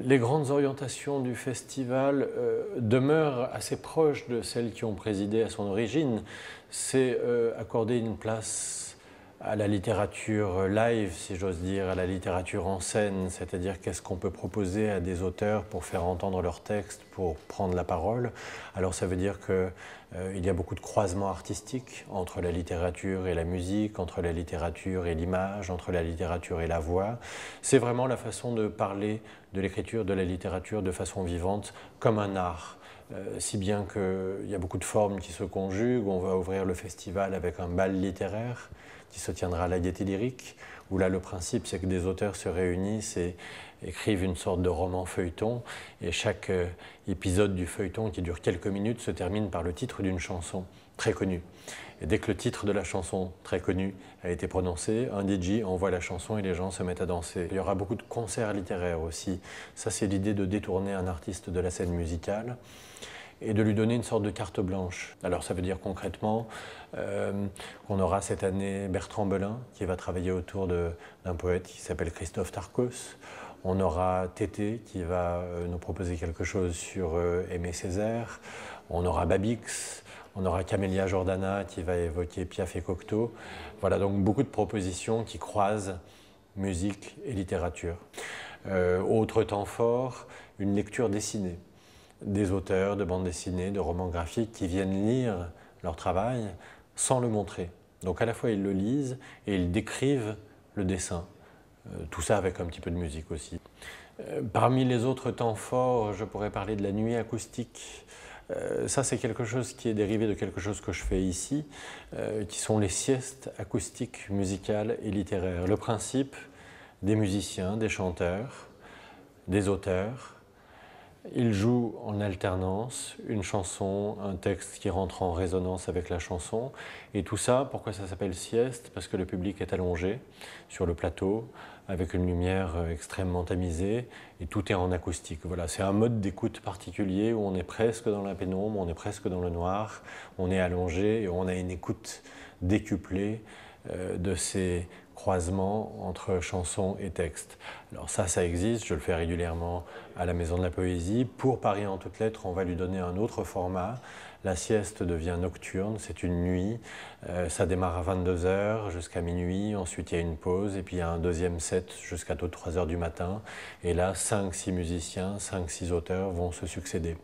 Les grandes orientations du festival demeurent assez proches de celles qui ont présidé à son origine. C'est accorder une place à la littérature live, si j'ose dire, à la littérature en scène, c'est-à-dire qu'est-ce qu'on peut proposer à des auteurs pour faire entendre leurs textes, pour prendre la parole. Alors ça veut dire qu'il y a beaucoup de croisements artistiques entre la littérature et la musique, entre la littérature et l'image, entre la littérature et la voix. C'est vraiment la façon de parler de l'écriture, de la littérature de façon vivante, comme un art. Si bien qu'il y a beaucoup de formes qui se conjuguent. On va ouvrir le festival avec un bal littéraire qui se tiendra à la Gaîté Lyrique, où là le principe c'est que des auteurs se réunissent et écrivent une sorte de roman feuilleton, et chaque épisode du feuilleton qui dure quelques minutes se termine par le titre d'une chanson très connue. Et dès que le titre de la chanson très connue a été prononcé, un DJ envoie la chanson et les gens se mettent à danser. Il y aura beaucoup de concerts littéraires aussi. Ça, c'est l'idée de détourner un artiste de la scène musicale et de lui donner une sorte de carte blanche. Alors ça veut dire concrètement qu'on aura cette année Bertrand Belin qui va travailler autour d'un poète qui s'appelle Christophe Tarcos. On aura Tété qui va nous proposer quelque chose sur Aimé Césaire. On aura Babix. On aura Camélia Jordana qui va évoquer Piaf et Cocteau. Voilà donc beaucoup de propositions qui croisent musique et littérature. Autre temps fort, une lecture dessinée. Des auteurs de bandes dessinées, de romans graphiques qui viennent lire leur travail sans le montrer. Donc à la fois ils le lisent et ils décrivent le dessin. Tout ça avec un petit peu de musique aussi. Parmi les autres temps forts, je pourrais parler de la nuit acoustique. Ça, c'est quelque chose qui est dérivé de quelque chose que je fais ici, qui sont les siestes acoustiques, musicales et littéraires. Le principe, des musiciens, des chanteurs, des auteurs, ils jouent en alternance une chanson, un texte qui rentre en résonance avec la chanson. Et tout ça, pourquoi ça s'appelle sieste? Parce que le public est allongé sur le plateau, avec une lumière extrêmement tamisée, et tout est en acoustique. Voilà, c'est un mode d'écoute particulier où on est presque dans la pénombre, on est presque dans le noir, on est allongé et on a une écoute décuplée de ces croisement entre chanson et texte. Alors ça existe, je le fais régulièrement à la Maison de la Poésie. Pour Paris en toutes lettres, on va lui donner un autre format. La sieste devient nocturne, c'est une nuit. Ça démarre à 22 h jusqu'à minuit, ensuite il y a une pause, et puis il y a un deuxième set jusqu'à 2-3 h du matin. Et là, 5-6 musiciens, 5-6 auteurs vont se succéder.